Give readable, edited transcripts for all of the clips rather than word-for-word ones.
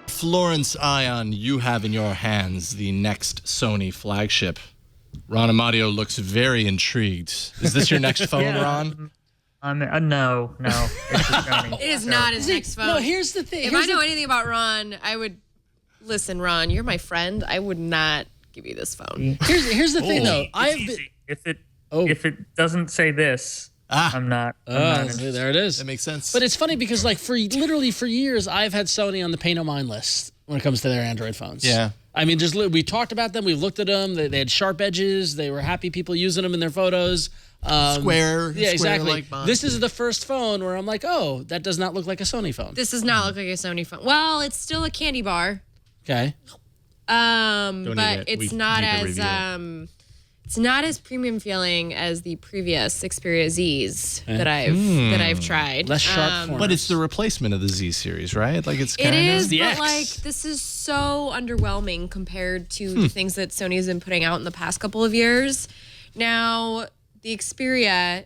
Florence Ion, you have in your hands the next Sony flagship. Ron Amadio looks very intrigued. Is this your next phone, Ron? No. It's just Sony. It is not his next phone. No, here's the thing. If I know anything about Ron, I would... Listen, Ron, you're my friend. I would not give you this phone. Here's the thing, though. If it doesn't say this, I'm not interested. There it is. That makes sense. But it's funny because, like, for years, I've had Sony on the pay no mind list when it comes to their Android phones. Yeah. I mean, we talked about them. We've looked at them. They had sharp edges. They were happy people using them in their photos. Square. Yeah, exactly. Like this is the first phone where I'm like, oh, that does not look like a Sony phone. This does not look like a Sony phone. Well, it's still a candy bar. Okay. But it's not as premium feeling as the previous Xperia Zs that I've tried. Less sharp corners. But it's the replacement of the Z series, right? Like it's kind It of is, the but X. like this is so underwhelming compared to the things that Sony's been putting out in the past couple of years. Now, the Xperia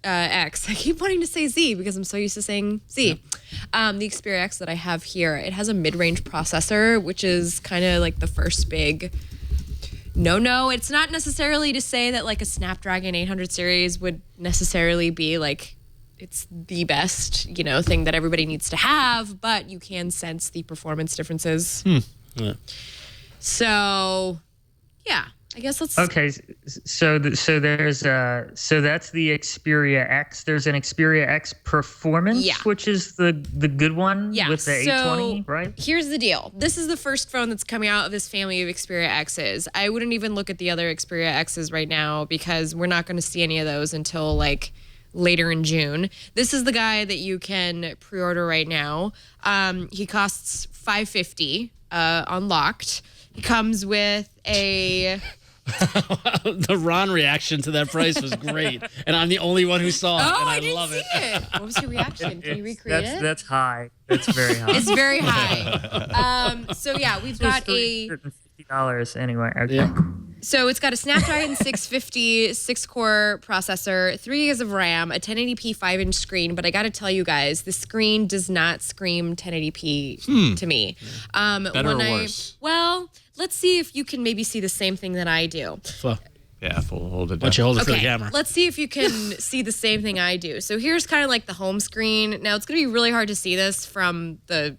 X, I keep wanting to say Z because I'm so used to saying Z. Yeah. The Xperia X that I have here, it has a mid-range processor, which is kind of like the first big no. It's not necessarily to say that like a Snapdragon 800 series would necessarily be like it's the best, thing that everybody needs to have, but you can sense the performance differences. Yeah. So, yeah. I guess let's... Okay, so that's the Xperia X. There's an Xperia X Performance, which is the good one with the 820, right? Here's the deal. This is the first phone that's coming out of this family of Xperia X's. I wouldn't even look at the other Xperia X's right now because we're not going to see any of those until like later in June. This is the guy that you can pre-order right now. He costs $550 unlocked. He comes with a... The Ron reaction to that price was great, and I'm the only one who saw it, and I love it. What was your reaction? Can you recreate it? That's high. That's very high. It's very high. So yeah, we've got $350 anyway. Okay. Yeah. So it's got a Snapdragon 650 6-core processor, 3 gigs of RAM, a 1080p 5-inch screen. But I got to tell you guys, the screen does not scream 1080p to me. Better or worse? Well, let's see if you can maybe see the same thing that I do. Yeah, hold it down. Why don't you hold it for the camera? Let's see if you can see the same thing I do. So here's kind of like the home screen. Now, it's going to be really hard to see this from the...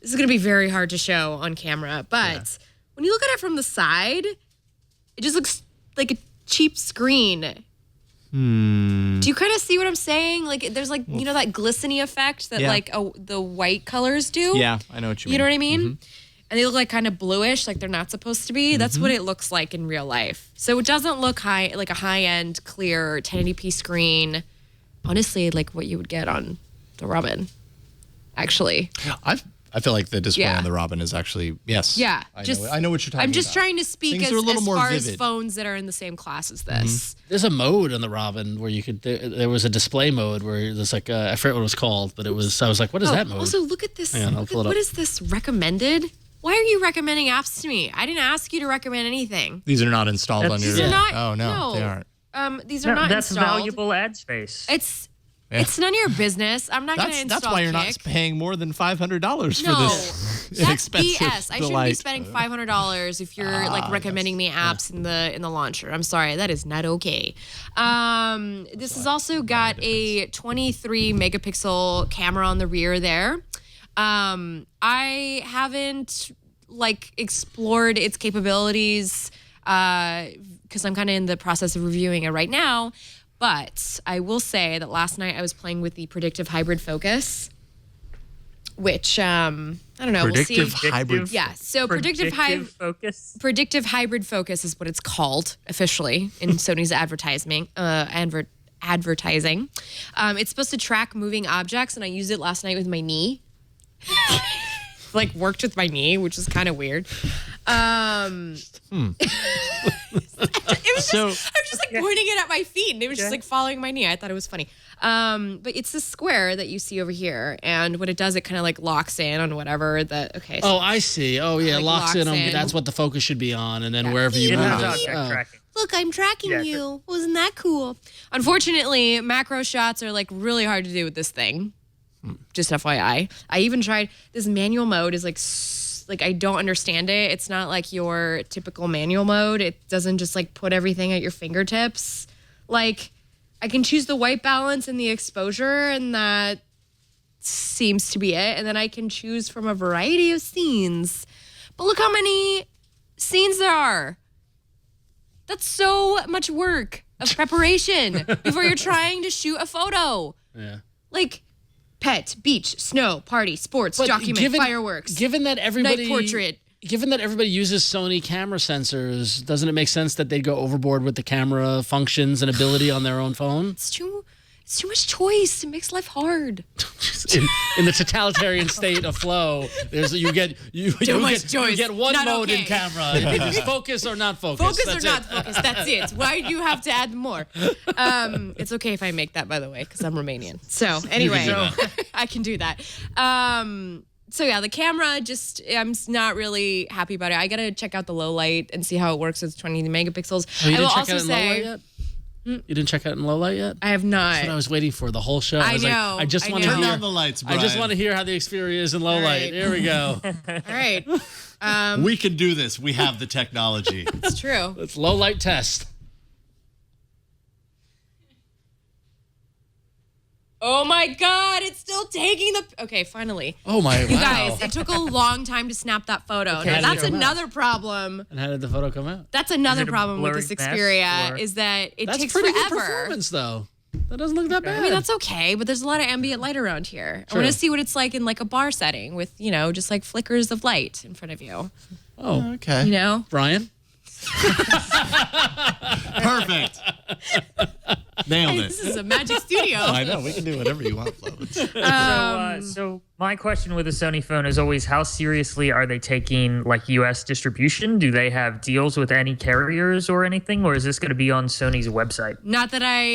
This is going to be very hard to show on camera. But when you look at it from the side... It just looks like a cheap screen. Do you kind of see what I'm saying? Like, there's like, that glistening effect that the white colors do? Yeah, I know what you mean. You know what I mean? Mm-hmm. And they look like kind of bluish, like they're not supposed to be. That's what it looks like in real life. So it doesn't look like a high-end, clear 1080p screen. Honestly, like what you would get on the Robin, actually. I feel like the display on the Robin is actually, yes. Yeah. I know what you're talking about. I'm just trying to speak as far as phones that are in the same class as this. There's a mode on the Robin where you could, there was a display mode where there's like, I forget what it was called, but I was like, what is that mode? Also, look at this. Hang on, I'll pull it up. What is this recommended? Why are you recommending apps to me? I didn't ask you to recommend anything. These are not installed on your... These are not. Oh, no, they aren't. These are not that's installed. That's valuable ad space. It's none of your business. I'm not going to install That's why you're not paying more than $500 for this expensive BS. I shouldn't be spending $500 if you're recommending me apps in the launcher. I'm sorry, that is not okay. This has also got a 23 megapixel camera on the rear there. I haven't explored its capabilities because I'm kind of in the process of reviewing it right now. But I will say that last night I was playing with the predictive hybrid focus, which I don't know. Predictive we'll see. hybrid. Yeah. So predictive focus. Predictive hybrid focus is what it's called officially in Sony's advertising. It's supposed to track moving objects, and I used it last night with my knee. Worked with my knee, which is kind of weird. It was I was just pointing it at my feet, and it was just following my knee. I thought it was funny. But it's this square that you see over here, and what it does, it kind of locks in on whatever the. Okay. So I see. Oh yeah, locks in on. That's what the focus should be on, and then wherever you move it. Look, I'm tracking you. Wasn't that cool? Unfortunately, macro shots are really hard to do with this thing. Just FYI. I even tried this manual mode is like I don't understand it. It's not like your typical manual mode. It doesn't just like put everything at your fingertips. Like I can choose the white balance and the exposure, and that seems to be it. And then I can choose from a variety of scenes. But look how many scenes there are. That's so much work of preparation before you're trying to shoot a photo. Yeah. Like pet, beach, snow, party, sports, document, fireworks. Given that everybody night portrait. Given that everybody uses Sony camera sensors, doesn't it make sense that they'd go overboard with the camera functions and ability on their own phone? It's too much choice. It makes life hard. in the totalitarian state of flow, you get one Not mode okay. in camera. It's focus or not focus. Focus or not focus. That's it. Why do you have to add more? It's okay if I make that, by the way, because I'm Romanian. So anyway, I can do that. So yeah, the camera, I'm not really happy about it. I gotta check out the low light and see how it works with 20 megapixels. Oh, you I will didn't check also out in low light yet? You didn't check out in low light yet? I have not. That's what I was waiting for the whole show. I was know. Like, I just want to know. hear. Turn down the lights, Brian. I just want to hear how the Xperia is in low light. Here we go. All right. We can do this. We have the technology. It's true. Let's low light test. Oh my God, it's still taking the... Okay, finally. Oh my, You guys, it took a long time to snap that photo. Okay, Now, that's how did it come another problem. And how did the photo come out? That's another Is it a problem with blurry this mess, Xperia or- is that it That's takes pretty forever. good performance, though. That doesn't look that bad. I mean, that's okay, but there's a lot of ambient light around here. I want to see what it's like in like a bar setting with, just like flickers of light in front of you. Oh, Okay. You know? Brian? Perfect. Nailed it. This is a magic studio. I know. We can do whatever you want, Flo. So my question with the Sony phone is always, how seriously are they taking like U.S. distribution? Do they have deals with any carriers or anything, or is this going to be on Sony's website? Not that I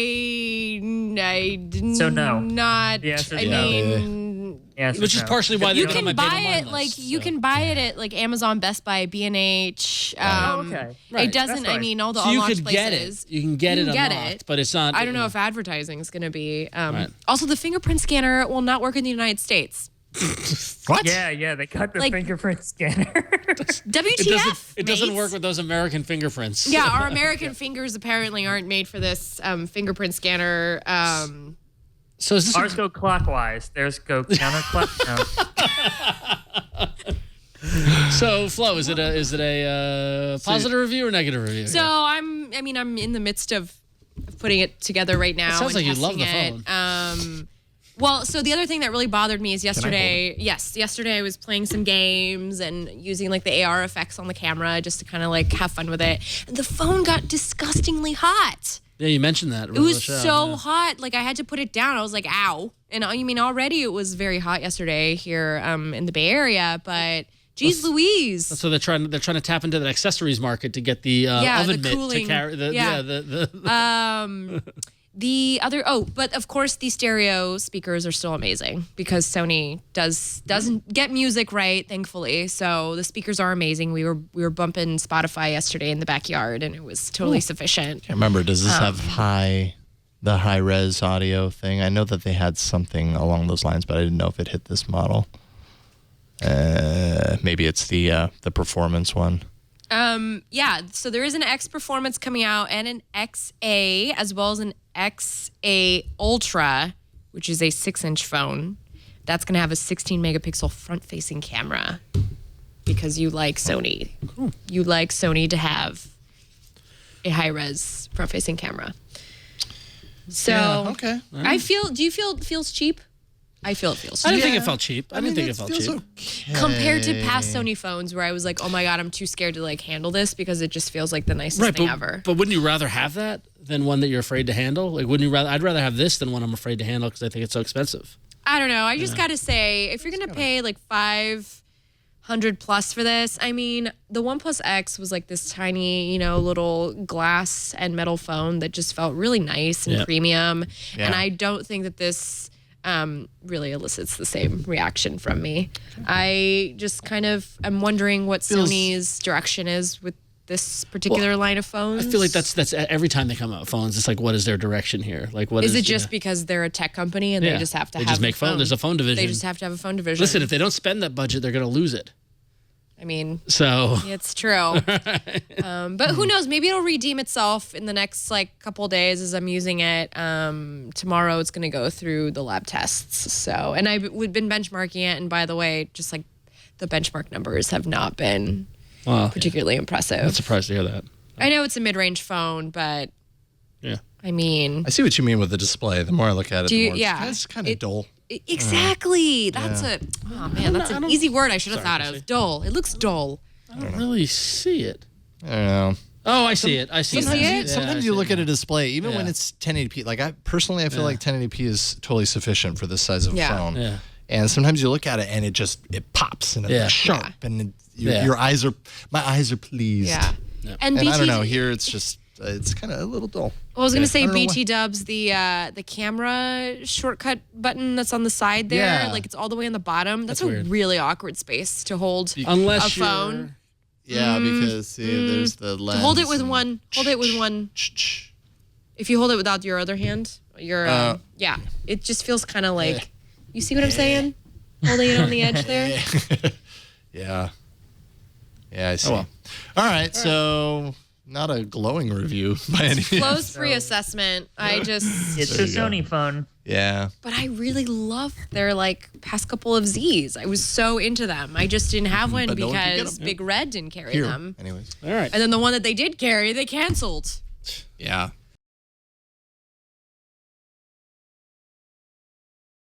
didn't. So no. Not. Yes or I no? mean, Yes, Which is no. partially why you they're on my can Beta buy Mine it like list, you so. can buy it at like Amazon, Best Buy, B&H. okay. Right. It doesn't. That's I fine. mean, all the So you unlocked could get places. it. You can get it get unlocked, it. but it's not. I don't know if advertising is going to be. Right. Also, the fingerprint scanner will not work in the United States. What? Yeah, they cut the Like- fingerprint scanner. WTF? It doesn't mates? work with those American fingerprints. Yeah, our American fingers apparently aren't made for this fingerprint scanner. So is this? Ours go clockwise. Theirs go counterclockwise. So Flo, is it a positive review or negative review? So I'm in the midst of putting it together right now. It sounds and like you love testing the it. Well, so the other thing that really bothered me is yesterday. Yesterday I was playing some games and using like the AR effects on the camera just to kind of like have fun with it. And the phone got disgustingly hot. Yeah, you mentioned that. It was so hot. Like I had to put it down. I was like, ow. And I mean, already it was very hot yesterday here in the Bay Area, but geez Louise. So they're trying to tap into the accessories market to get the oven mitt cooling. to carry But of course the stereo speakers are still amazing because Sony doesn't get music right, thankfully. So the speakers are amazing. We were bumping Spotify yesterday in the backyard and it was totally sufficient. Can't remember. Does this have the high res audio thing? I know that they had something along those lines, but I didn't know if it hit this model. Maybe it's the performance one. Yeah, so there is an X Performance coming out and an XA as well as an XA Ultra, which is a 6-inch phone. That's going to have a 16 megapixel front-facing camera because you like Sony. Cool. You like Sony to have a high-res front-facing camera. So Yeah, okay. do you feel it feels cheap? I feel it feels I cheap. didn't think it felt cheap. I didn't think it felt cheap. Okay. Compared to past Sony phones where I was like, oh my God, I'm too scared to like handle this because it just feels like the nicest thing ever. But wouldn't you rather have that than one that you're afraid to handle? Like, wouldn't you rather? I'd rather have this than one I'm afraid to handle because I think it's so expensive. I don't know. I just got to say, if you're going to pay like $500 plus for this, I mean, the OnePlus X was like this tiny, little glass and metal phone that just felt really nice and premium. Yeah. And I don't think that this really elicits the same reaction from me. I just kind of am wondering what Sony's direction is with this particular line of phones? I feel like that's every time they come out with phones. It's like, what is their direction here? Like, what is it just because they're a tech company and they just have to have just make phone? There's a phone division. They just have to have a phone division. Listen, if they don't spend that budget, they're going to lose it. I mean, so it's true. But who knows? Maybe it'll redeem itself in the next like couple days as I'm using it. Tomorrow it's going to go through the lab tests. So, and we've been benchmarking it. And by the way, just like the benchmark numbers have not been particularly impressive. I'm surprised to hear that. I know it's a mid-range phone, but yeah, I mean, I see what you mean with the display. The more I look at it, the more it's kind of dull. Exactly. That's that's an easy word I should have thought of. Dull. It looks dull. I don't really see it. I don't know. Oh, I see it. I see it. Sometimes you look at a display, even when it's 1080p. Like I feel like 1080p is totally sufficient for this size of phone. Yeah. And sometimes you look at it and it pops and it's sharp and my eyes are pleased. Yeah. And I don't know. Here it's just it's kind of a little dull. Well, I was gonna say BT Dubs, the camera shortcut button that's on the side there, like it's all the way on the bottom. That's a weird. really awkward space to hold Unless a phone. Yeah, because there's the lens. Hold it with one. Hold it with one. If you hold it without your other hand, it just feels kind of like. You see what I'm saying? Holding it on the edge there. Yeah, I see. All right, so. Not a glowing review by any means. Flo's free assessment. It's a Sony phone. Yeah. But I really love their like past couple of Zs. I was so into them. I just didn't have one because Big Red didn't carry them. Anyways. All right. And then the one that they did carry, they canceled. Yeah.